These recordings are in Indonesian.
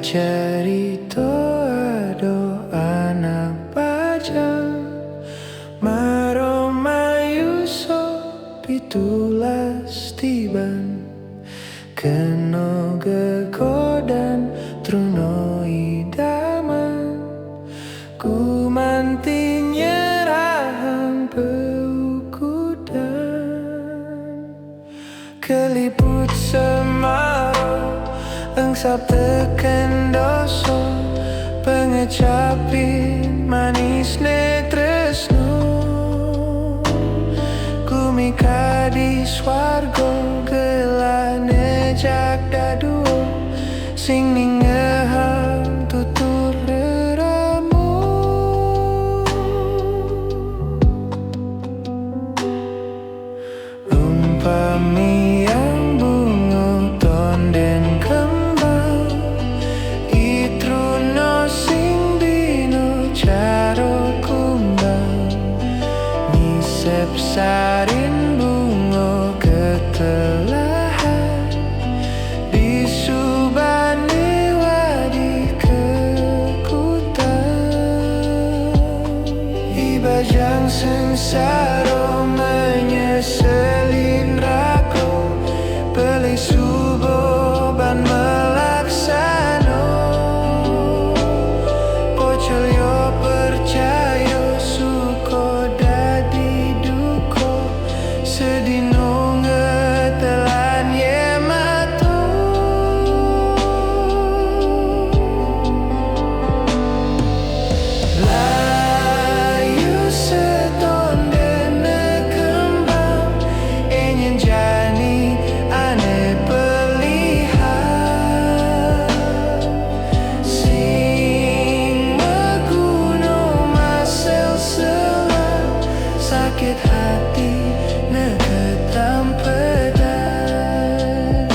cerita ado anak pajang maromayu so pitulas tiban keno gegodan truno idaman ku manti nyerahan peukudan keliput semaro engsap teken doso pengecapin manis tresno kumika di swargo gelane jak daduo sing ningehang tutur reramu umpami yang bunga tonden kembang itruno sing dino caro kumbang nisep sarin bunga ketelahan di subane wadi kekutan ibajang sengsara menyeselin rako beli subuh ban melaksano pocol yo percaya suko dadi duko sedino ngetelan ye mato layu setonde nekembang enyen jani ane pelihan sing meguno masel selang sakit hati neketam pedan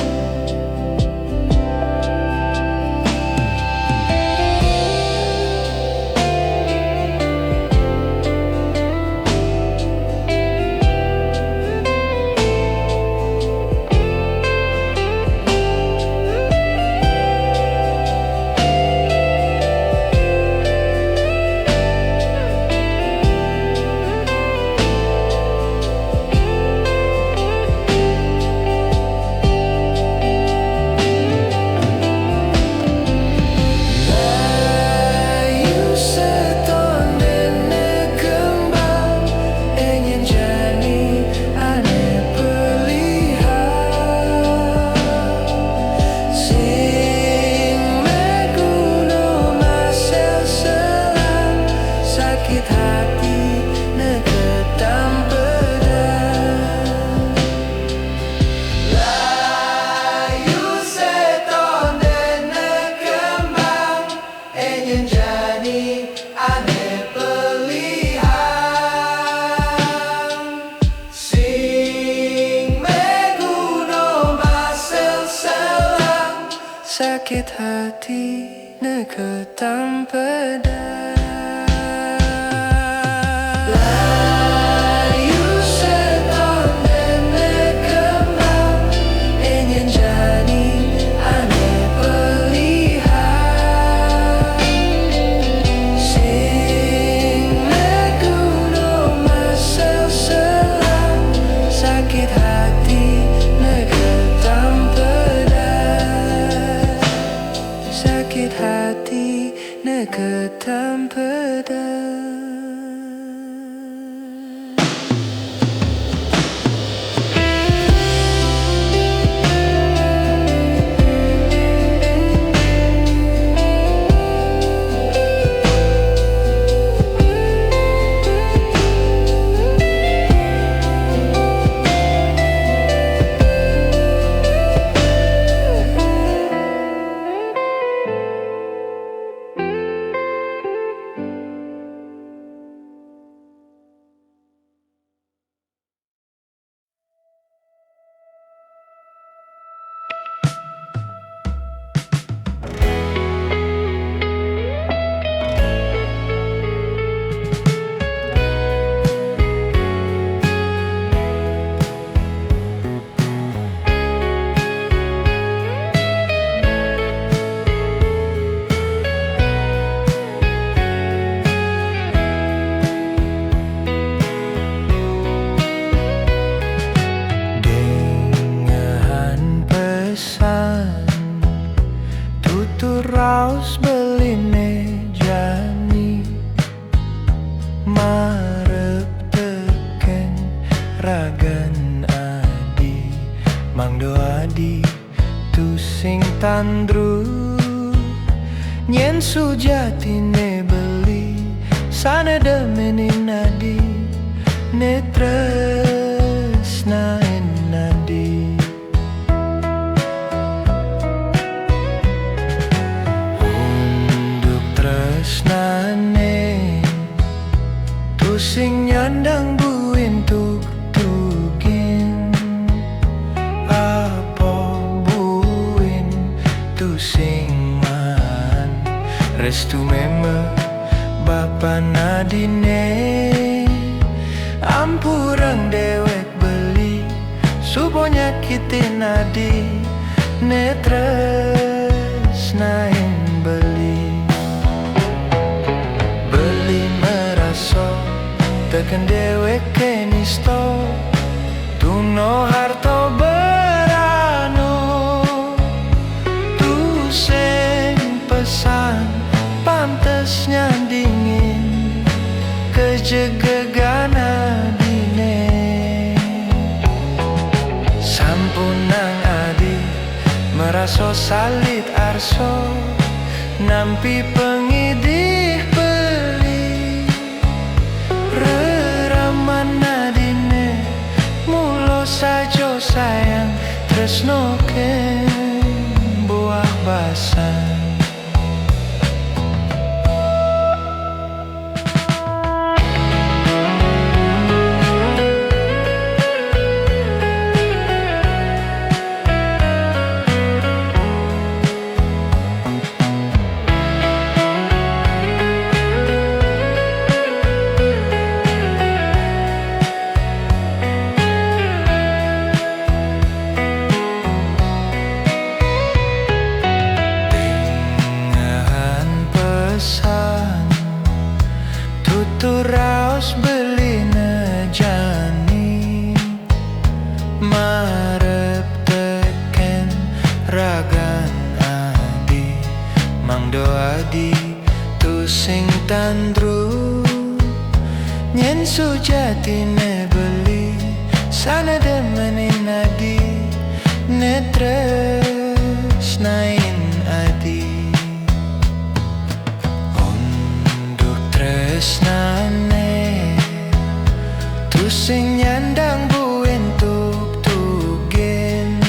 layu setonde nekembang enyen jani ane pelihan sing meguno masel selang sakit hati neketam pedan layu setonde nekembang enyen jani ane pelihan sing meguno masel selang sakit hati neketam pedan layu setonde nekembang enyen jani ane pelihan sing meguno masel selang sakit hati neketam pedan sakit hati neketam pedan Tuturaus beline jani marep teken ragan adi mangdo adi tu sing tandru nyen sujatine beli sana demenin adi netresnain adi unduk tresnane tu sing nyandang buin tuk tugin apa buin tu sing man restu meme bapa nadine ampurang dewek beli supo nyakitin adi netresnain beli meraso teken dewek kenisto tuno harto berano tu sing pesan pantes nyandingin kejegegana dine sampunang adi meraso salit arso nampi pengidih beli reraman adine mulo sajo sayang tresnoken buah basah tuturaus beline jani marep teken ragan adi mangdo adi tu sing tandru nyen sujatine beli sana demenin adi netresnain adi tresnane tu sing nyandang buin tuk tugin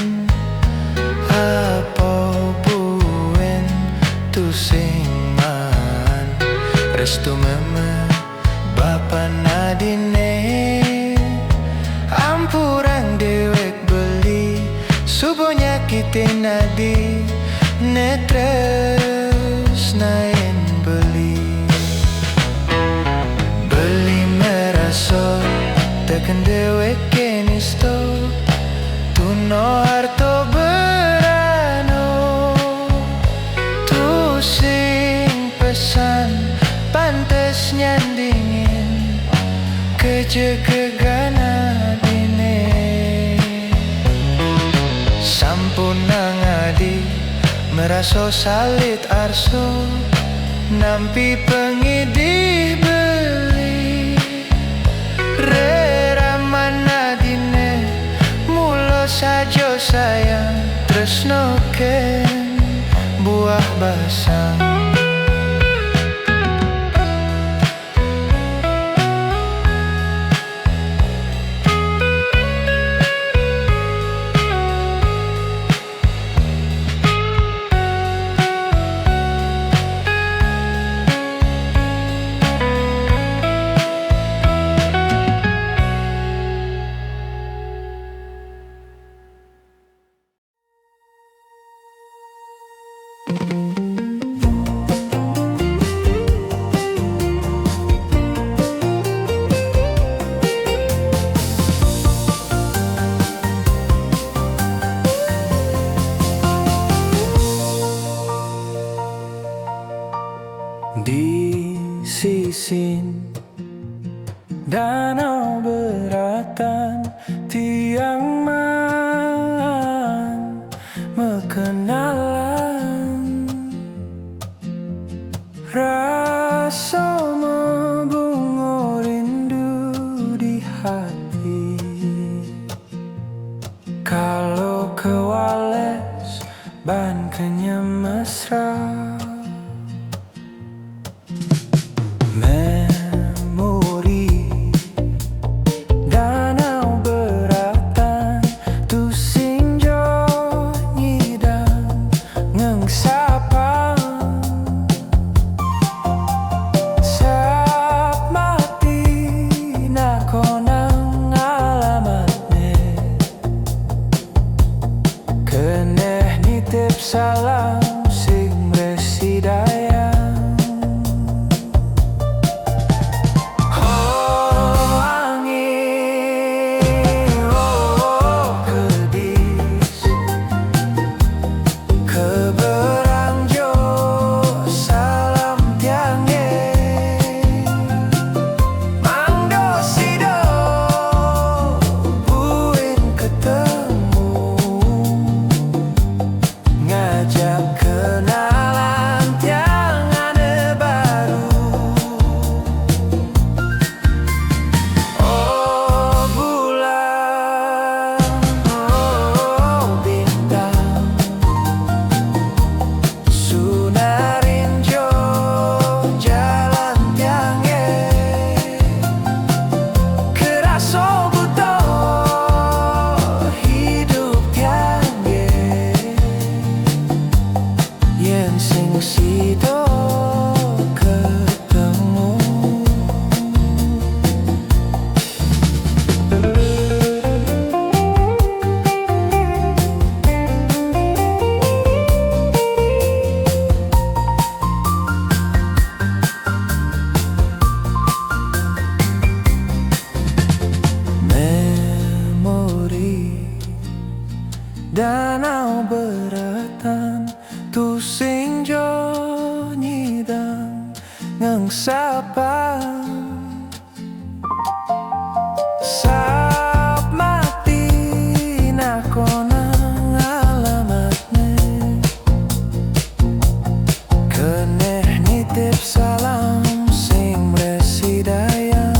apa buin tu sing man restu meme bapa nadine ampurang dewek beli subo nyakitin adi netresnain beli teken dewek kenisto tuno harto berano tu sing pesan pantes nyandingin kejegegana dine sampunang adi meraso salit arso nampi pengidih beli reraman adine mulo sajo sayang tresnoken buah basah di sisin danau beratan tiang man mekenalan Rasa membunga rindu di hati. Kalau kewales ban kenyam mesra. Memori danau beratan tu sinjo nyidang ngengsapang sap mati na konang alamatne keneh nitip salam sing residaya. Danau beratan tu sinjo nyidang ngengsapang sap mati na konang alamatne keneh nitip salam sing residaya.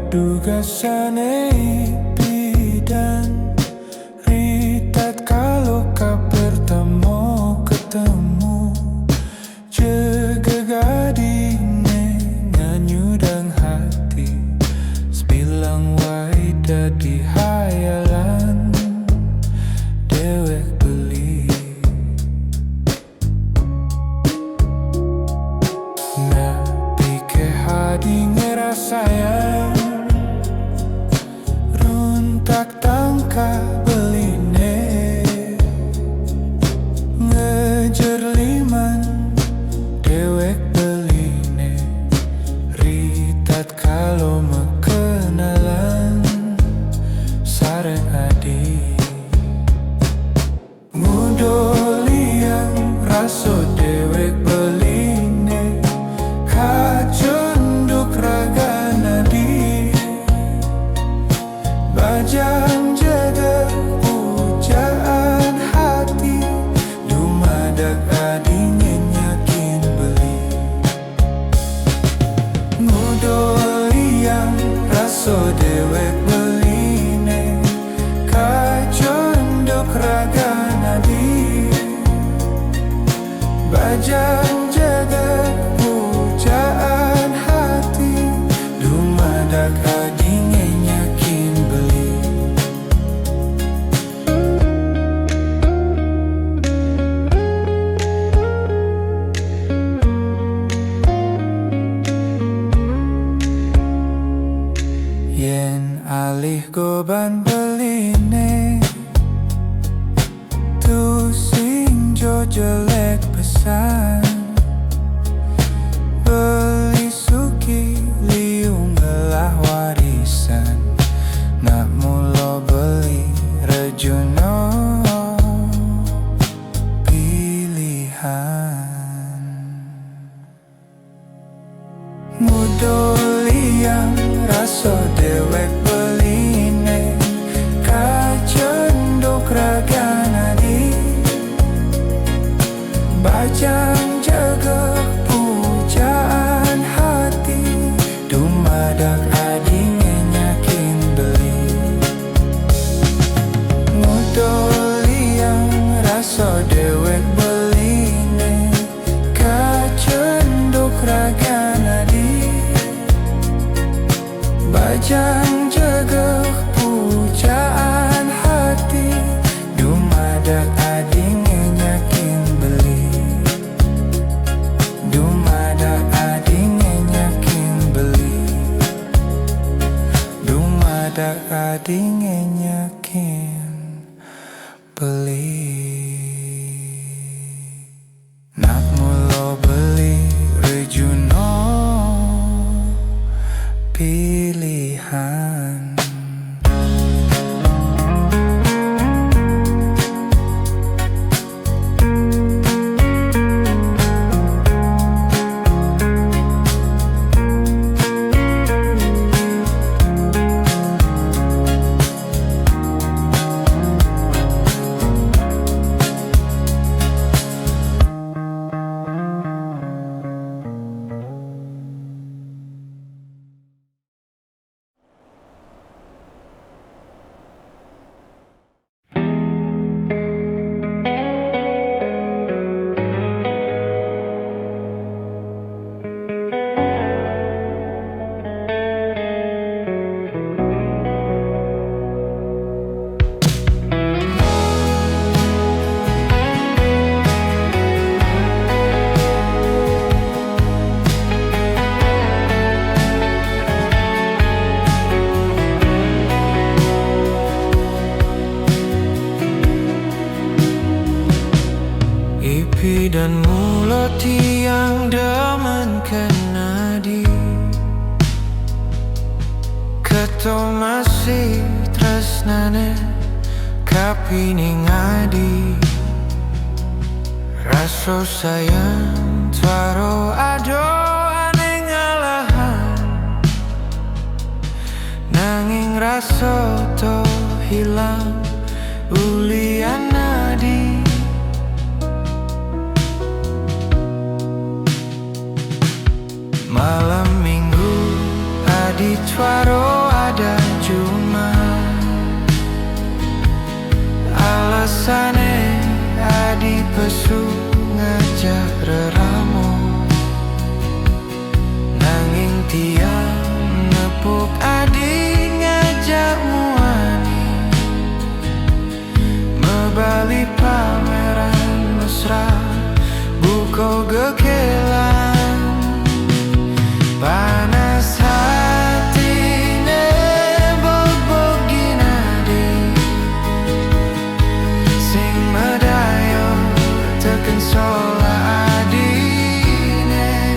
Dugasane bidan ritat kalau kau bertemu ketemu jaga gadine nganyudang hati sebilang waida di hayalan dewek beli na pikir hadi ngerasaya Dumadak adinge nyakin beli. Yen alih goban beline tu sing jo jelek pesan. Beli suki liung gelah warisan. Nak mulo beli rejono pilihan. Mudoli yang raso dewek beline kacendok ragana di bajang jaga pujaan hati. Dumadak adinge nyakin beli. Mudoli yang raso dewek beline kacendok ragana di bajang jaga pujaan hati. Dumadak adinge nyakin beli. Dumadak adinge nyakin beli. Dumadak adinge nyakin beli. Nak mulo beli rejono pilihan. Ipi dan mulut yang demen kenadi keto masih tresnane kapini ngadi. Raso sayang twaro ado ane ngalahan. Nanging raso to hilang ulian nadi. Malam minggu adi twaro ada cuma alasane adi pesu ngajak reramu. Nanging tiang nepuk adi ngajak muani mebali pameran mesra buko gekelan. Panas hatine bog-bogi nadi sing medayo teken sola adine.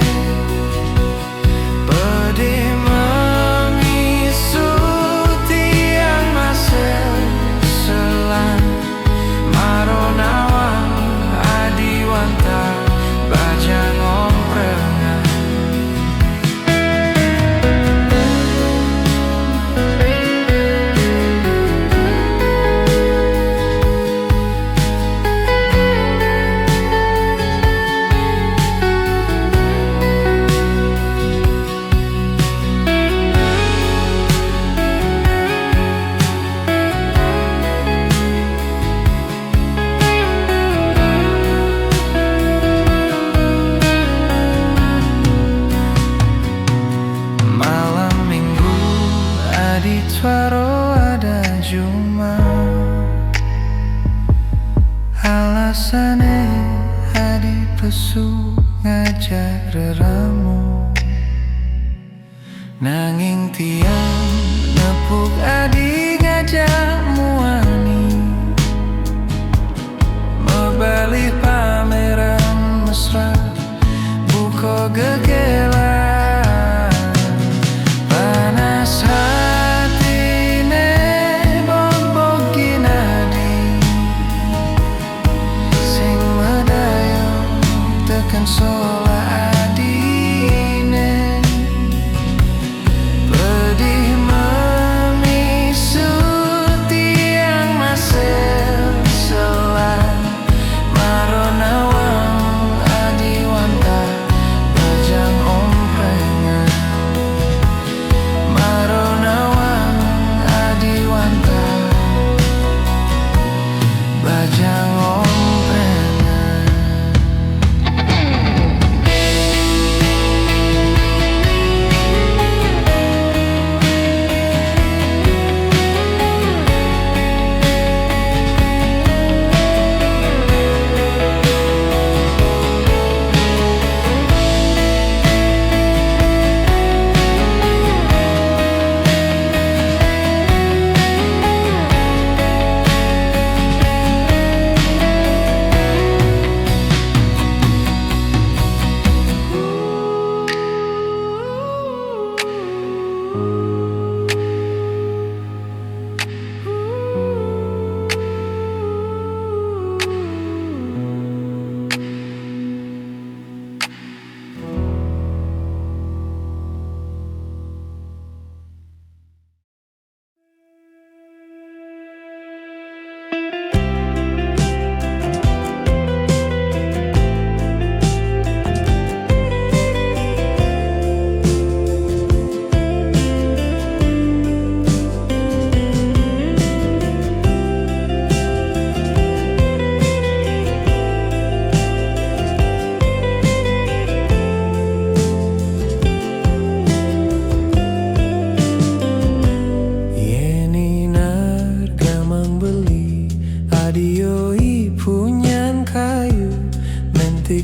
Pedi memi suara ada cuma alasane adi pesu ngajak reramu nanging tiang nepuk adi ngajak muani membalik pameran mesra buka gegelan panas hatine bobokin adi sing medayo tekan sola adine pedih memisu tiang masel selan marona wang adi wanta bajang omprengan marona wang adi wanta bajang omprengan.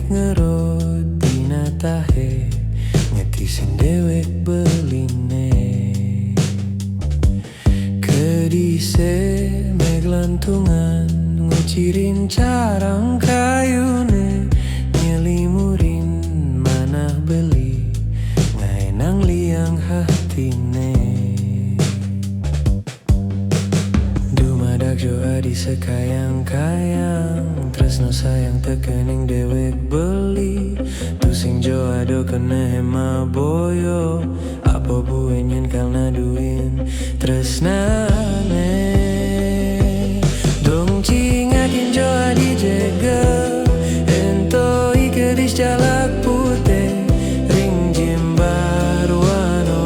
Ngerot binatahe ngetisin dewek beline kedise meglantungan ngucirin carang kayune nyelimurin manah beli ngaenang liang hatine dumadak joa di sekayang-kayang tresno sayang tekening dewek beli tusing jo ado kena hema boyo apa buenyen kalna duin tresnane dong cingakin jo adi jegel ento ikedis jalak putih ring jimbar wano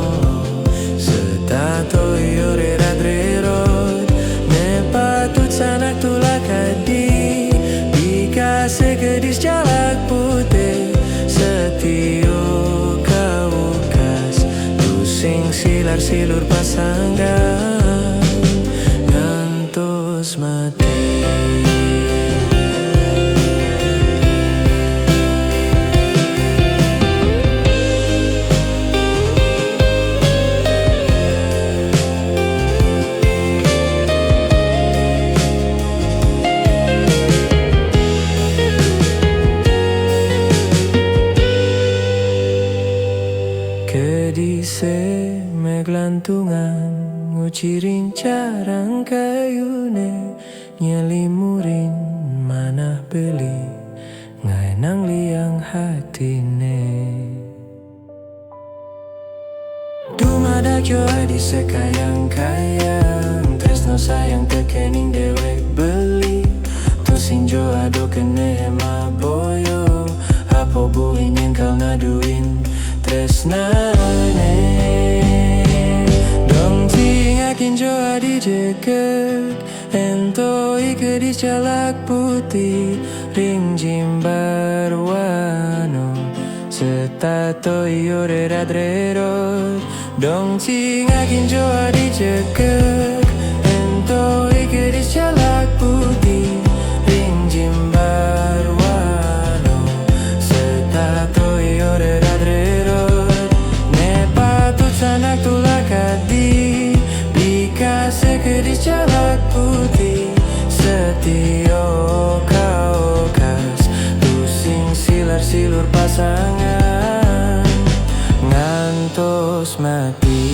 setato yore radrerot ne patut sanak tulak adi sekedis jalak putih setio kaukas tusing silar silur pasanggan ngantos mati. Kedise meglantungan ngucirin carang kayune nyelimurin manah beli ngaenang liang hatine dumadak joa di sekayang-kayang tresno sayang tekening dewek beli tusing jo ado kene hema boyo apa buin kau ngaduin tresnane dong tingakin jo adi jeket ento ikedis jalak putih ring jimbar wano setato yore radrerot Dong ting akin joa di cekek ento ike di jalak putih ring jimbar wano setato io de radrerot ne patu sanak tulakadi bika seke di jalak putih setio kau kas tusing silar silur pasangan ngantos mati.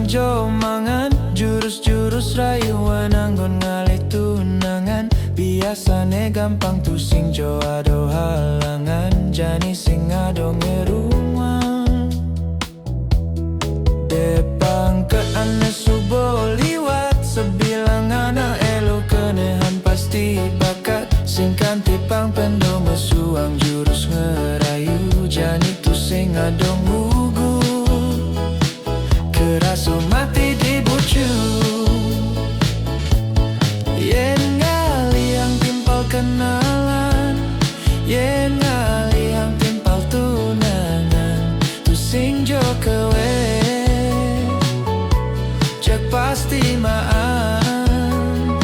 Jo mangan jurus-jurus rayuan anggon ngalih tunangan biasane gampang tu sing jo ado halangan jani sing ado ngerumang depang ke ane subo liwat sebilang anak elo kenehan pasti bakat sing kanti pang pendo mesuang jurus ngerayu jani tu sing ado ngugu keraso mati di bucu yen ngali yang timpal kenalan yen ngali yang timpal tunangan tu sing jo kewe cek pasti maan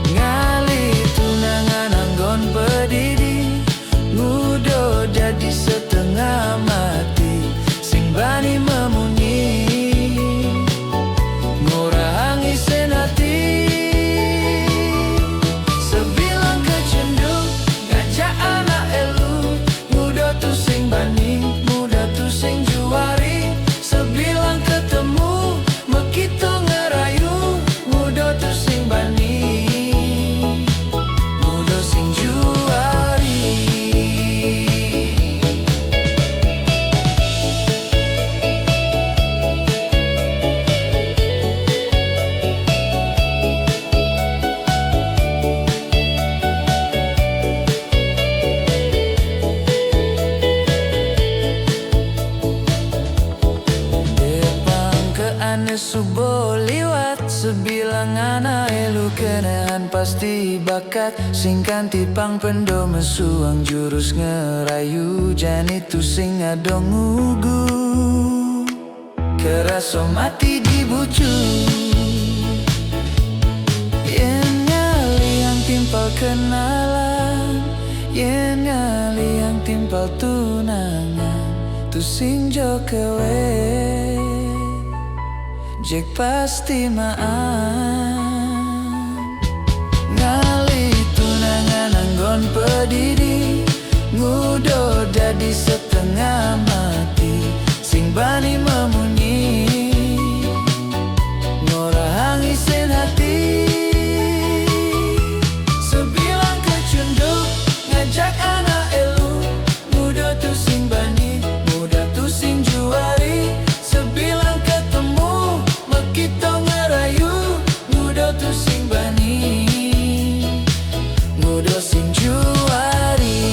ngali tunangan anggon berdiri ngudo jadi setengah mati sing bani memunyi subo liwat sebilang anak elu kenehan pasti bakat sing kanti pang pendo mesuang jurus ngerayu jani tu sing ado ngugu keraso mati di bucu yen ngali yang timpal kenalan yen ngali yang timpal tunangan tu sing jo kewe jek pasti maan ngali tunangan anggon pedidi ngudo jadi setengah mati sing bani memunyi ngorahangi sen hati sebilang kecunduk ngajak anak elu ngudo tu sing bani muda tu sing juari sebilang ketemu kita ngerayu ngudo tu sing bani ngudo sing juari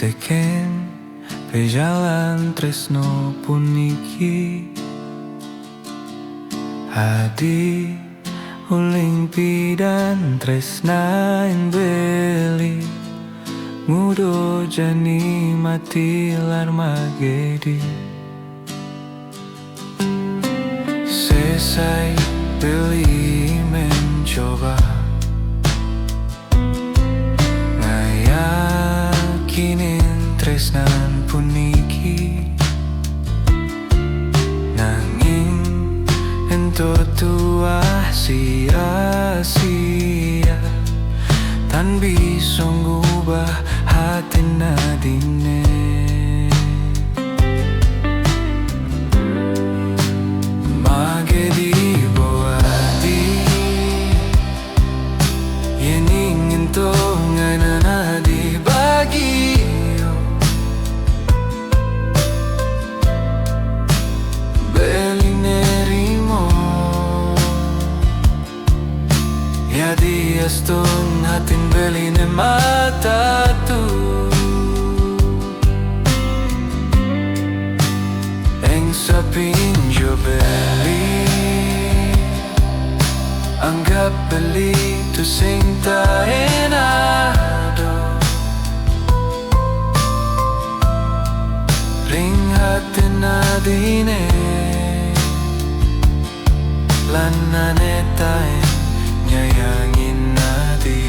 teken pe jalan tresno puniki Adi uling pidan tresna ing beli Ngudo jani mati lar magedi Selesai beli mencoba Ngayakinin tresnan puniki Nanging ento tua sia-sia Tan bisa ngubah hati nadine Magedi boadi Yen ingin to nganana dibagi Beli nerimo Ya dias ton hatin beli ne mata tu Eng sapinjo beli Anggap beli tu sing ta enado Ring hatin nadine Lanane tae nyayangin nadi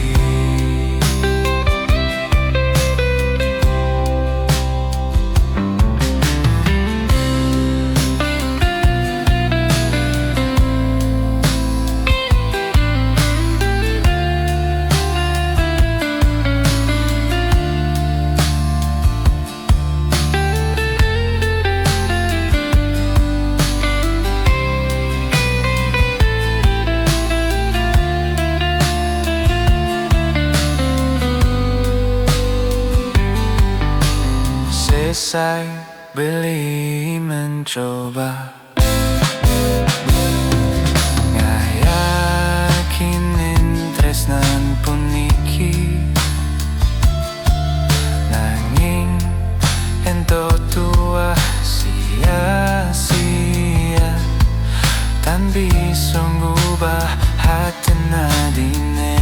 Selesai beli mencoba Ngayakinin tresnan puniki Nanging ento tua sia-sia Tan bisa ngubah hati nadine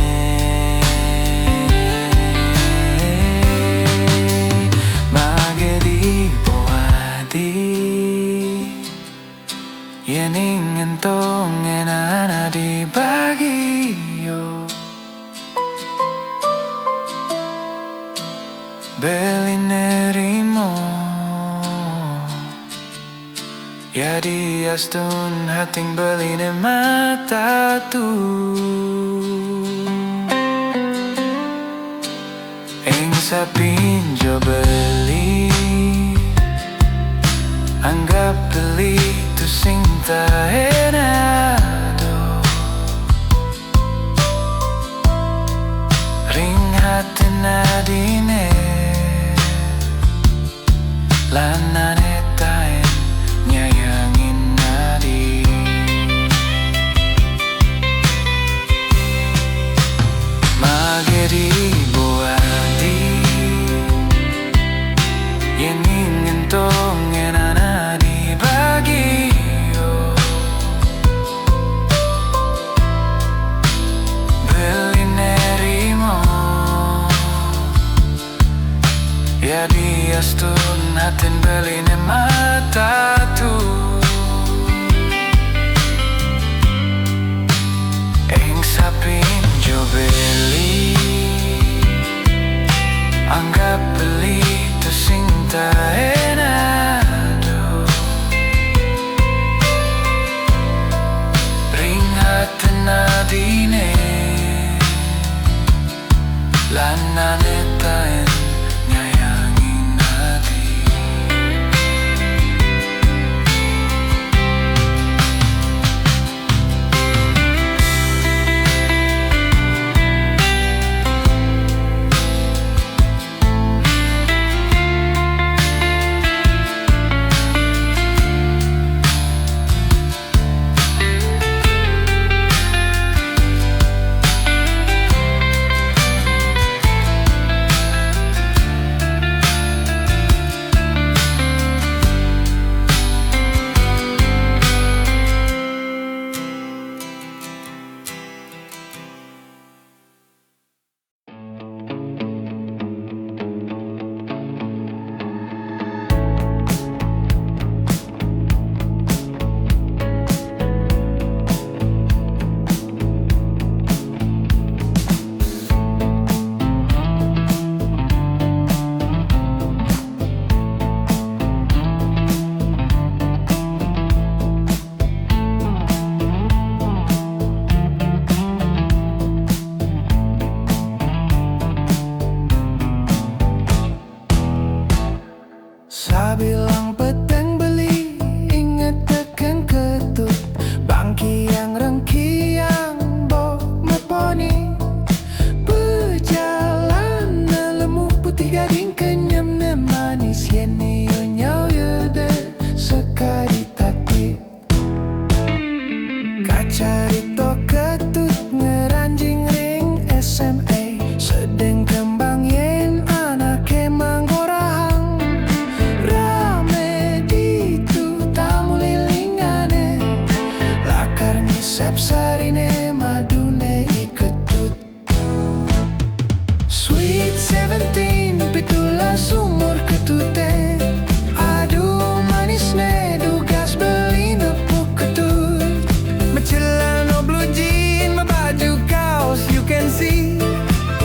Yen ingin to ngenana dibagi yo Beli nerimo Ya dias tun hating beli ne mata tu Ing sapinjo beli Anggap beli tu sing ta enado Ring hati nadine Lanane taen nyayangin nadi Magedi boadi Yen ingin to ngenana dibagi Ya dias tun hatin beli ne mata tu Ing sapinjo beli Anggap beli tu sing ta enado Ring hatin nadine Lanane taen Sweet 17 pitulah sumur ketute. Aduh manisnya dugas beli nepuk ketut. Celana blue jean, baju kaos you can see.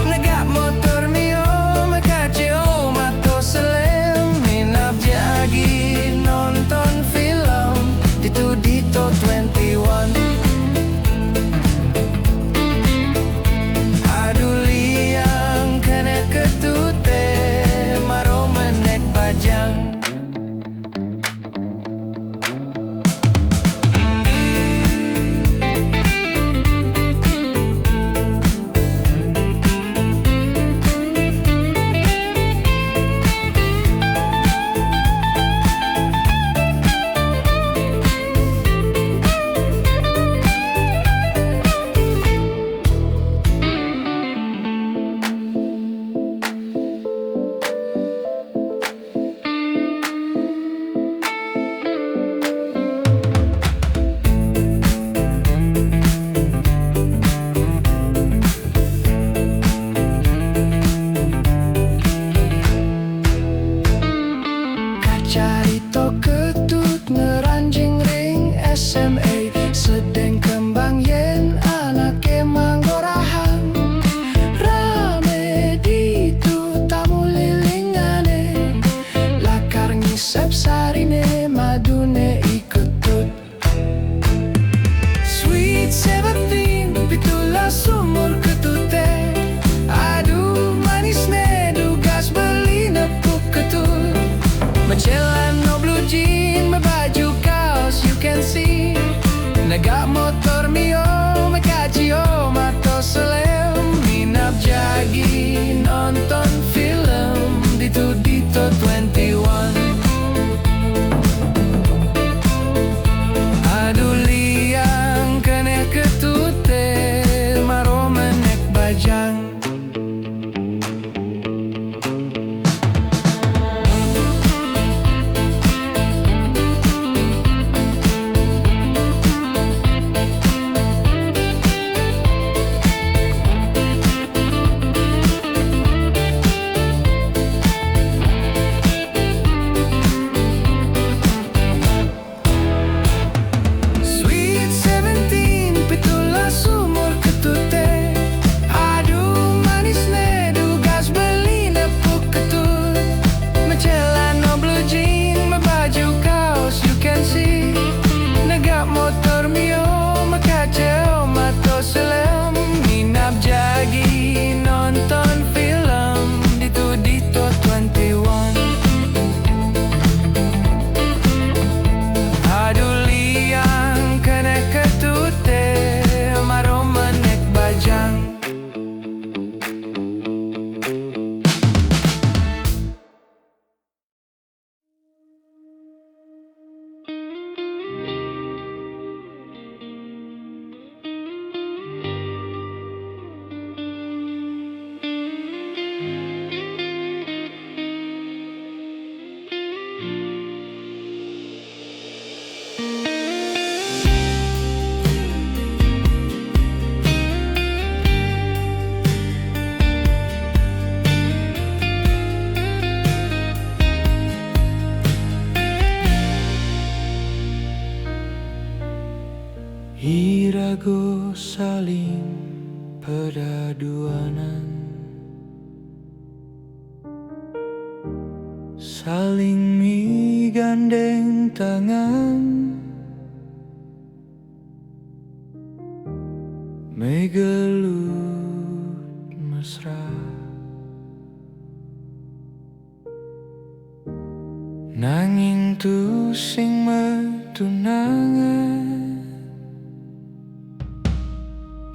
Negak motor mio, mekaceo mato selem. Minap jagi nonton film Dito Dito 21. Aduh liang kena ketute, maro menek pajang. Carito ketut ngeranjing ring SMA. Sedeng kembang yen anak emang gorahan. Rame ditu tamu lilingane. Lakar ngisep sarine madune ikutut. Sweet 17 pitulah sumur ketute. Aduh manisnya dugas beli nepuk ketut. Celana blue jean, baju kaos you can see. Negak motor mio, mekaceo mato selem. Minap jagi nonton film Dito Dito 21. Aduh liang kena ketute, maro menek bajang. Motor mio, mekaceo mato selem. Minap jagi nonton film Dito Dito 21. Aduh liang kena ketute, maro menek bajang. Irago saling pedaduanan, saling migandeng tangan, megelut mesra. Nanging tu sing metunangan,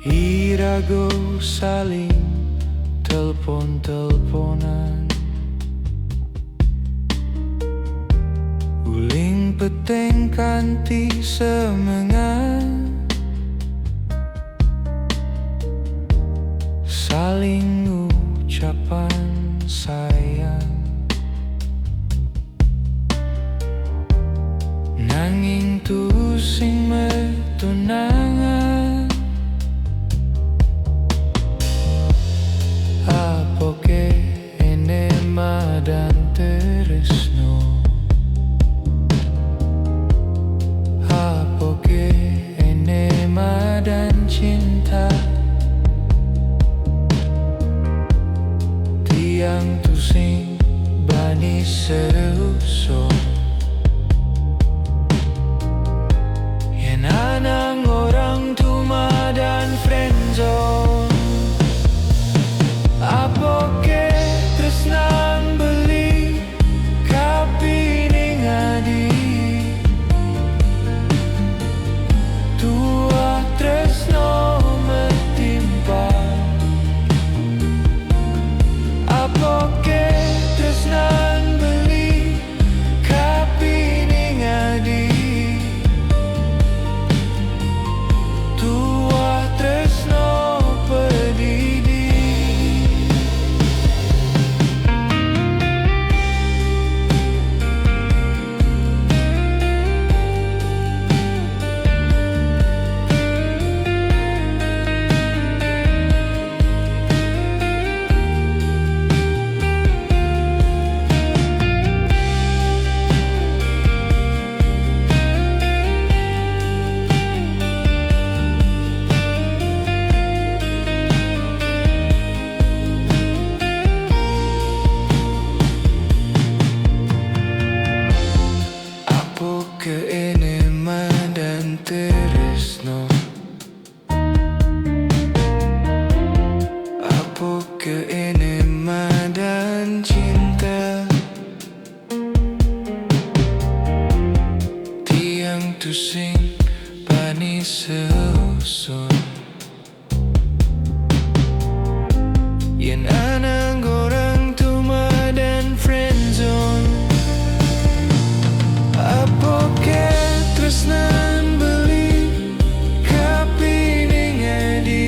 irago saling telpon-telponan, uling peteng kanti semengan, saling ucapan sayang. Nanging tu sing metunangan, apoke tiang tu sing bani seruso yen anang orang tuma dan friendzone apoke tresnan beli kapi ning adi tua tresno metimpa apoke tresnan beli kapi ning adi tua tresno pedidi keeneman dan tresno apa keeneman dan cinta tiang tu sing bani seusun yen anang orang tuma dan friendzone apoke tresnan beli kapi ning adi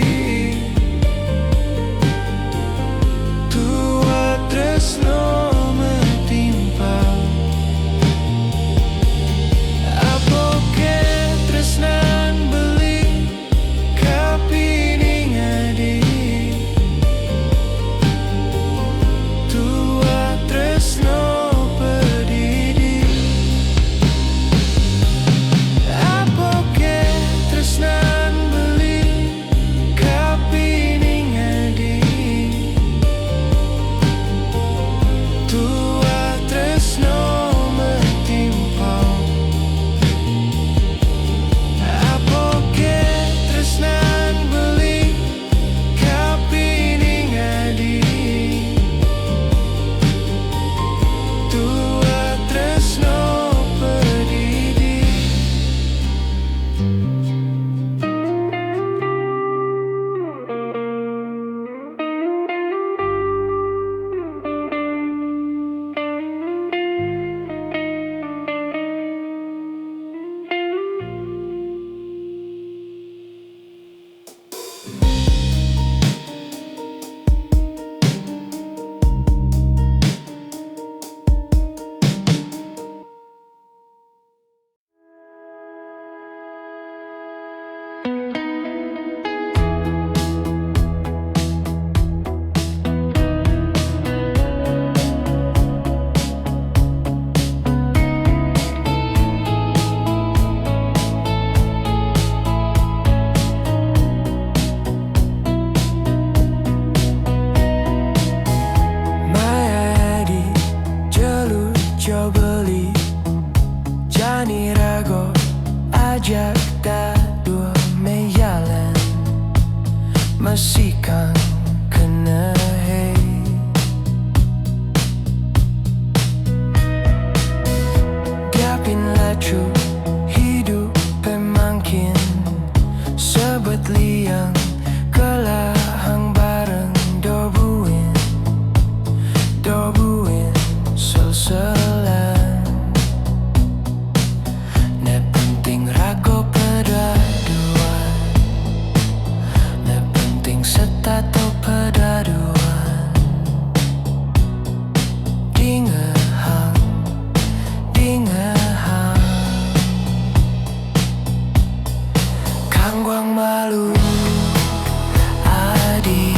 tua tresno metimpa apoke tresnan beli kapi ning adi tua tresno pedidi apoke tresnan beli kapi ning adi tua tresno metimpa apoke tresnan beli kapi ning adi tua tresno pedidi Mayadi jalur jauh beli Jani rago ajak dah dua mejalan masih kan kena hei gapin lacu hidup pemangkin sebet liang kelahang bareng dobuin sel-selan ne penting rago pedaduan ne penting setato pedaduan dingehang kangguang malu adi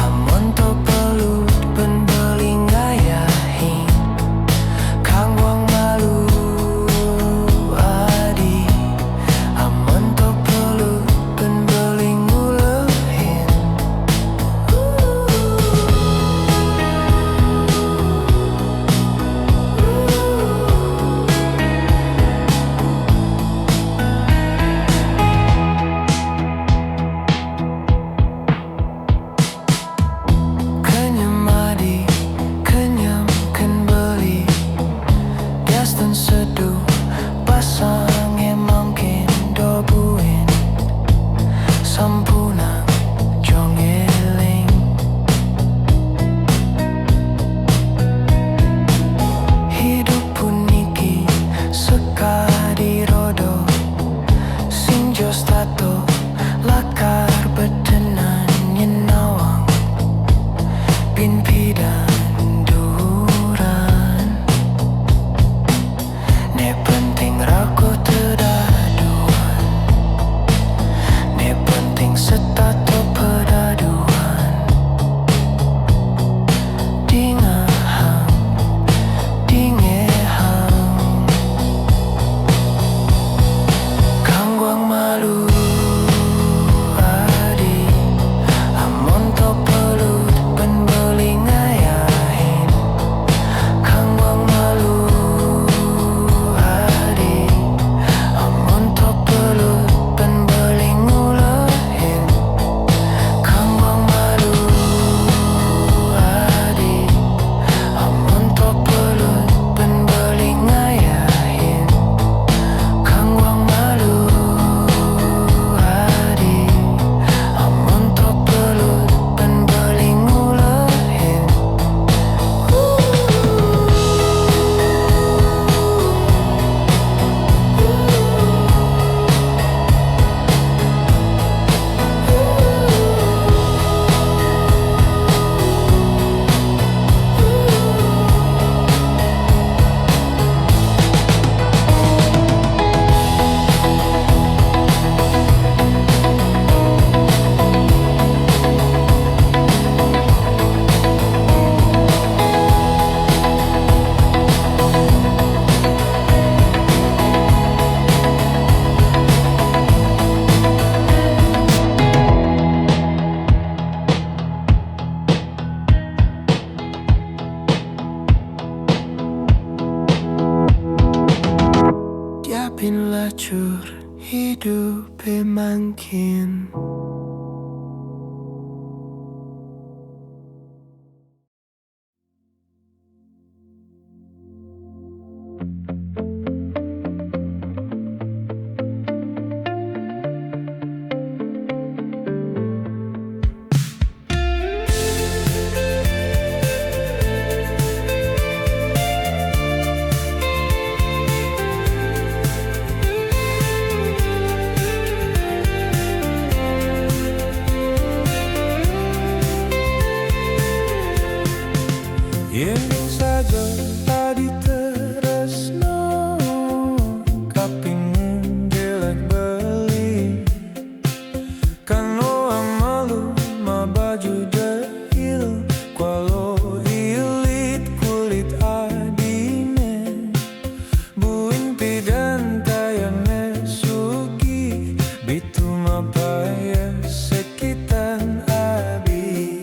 amon to pelut penbelingan impidan duran. Ne penting raku terdaduan. Ne penting setato peraduan. Dingahang, dingehang. Kangguang malu adi. Amon to pelut penbelingayahin. Kangguang malu adi. Amon to pelut penbelingulahin. Kangguang malu adi. Amon to pelut penbelingayahin. Kangguang malu adi. Amon to pelut penbelingulahin. Diapin lacur hidup makin. Yen saja tadi teresno kaping jelek beli kan orang malu ma baju jahil kualo ilit kulit adine buin pidan tayane sugi bitu mapaya sekitan abi.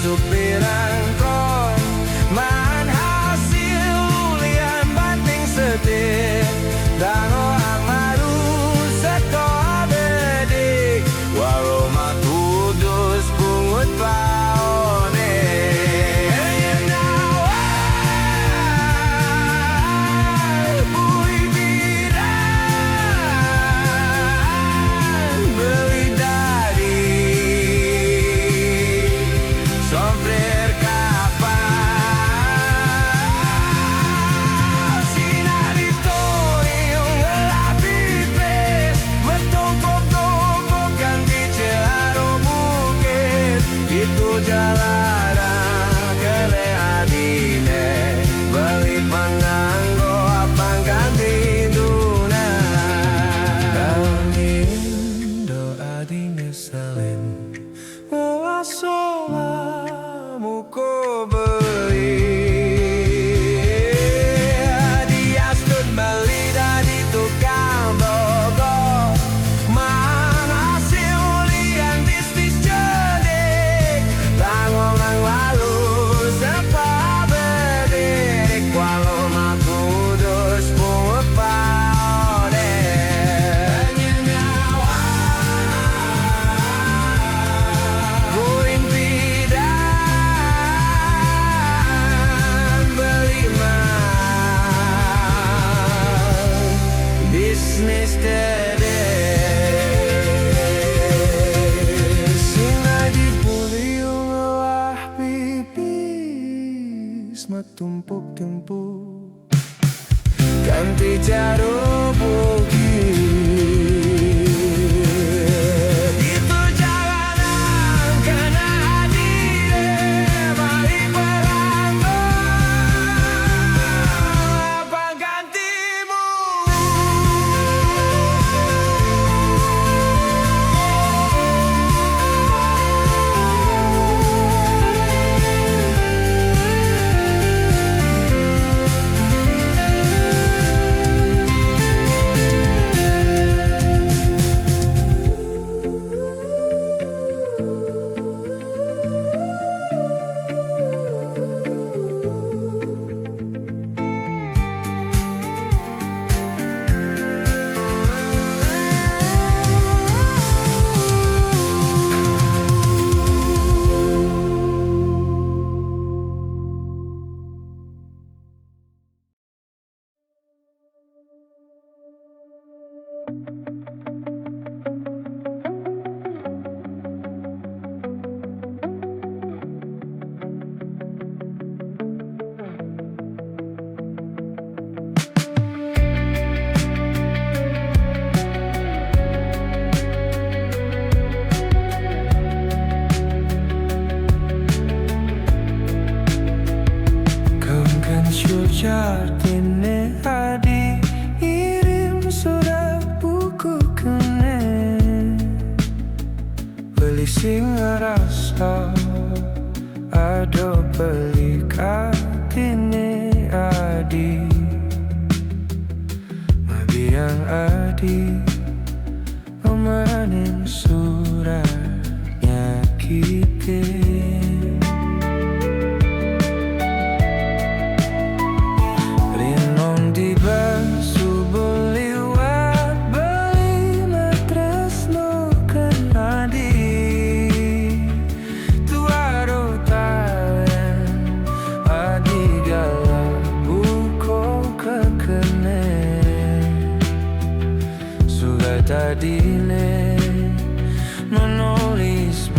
supirang kon man hasil ulian banting setir dango amaru seko bedik walau matudus pungut paone bui bidan beli dari sopir kapal sinar itu yang ngelapipes bertumpuk-tumpuk ganti celaro bukit itu jalanan kele adine beli panganggo apang ganti duna angin doa dine salin muko beli dia stud beli dari tukang bogo mang hasil ulian tistis cedik langongang lalu sepa bedik walau makudus pungut paone buin bidan beli mah bisnis dede sinai dipuliung lah pipis matumpuk-tumpuk ganti jarum bukit itu jalanan kena adire balik peranggo apa gantimu Jatine hadi irim surat buku kene beli sing ngerasa ado beli katine adi mabiang adi pemanin surat nyakitin tadine menulis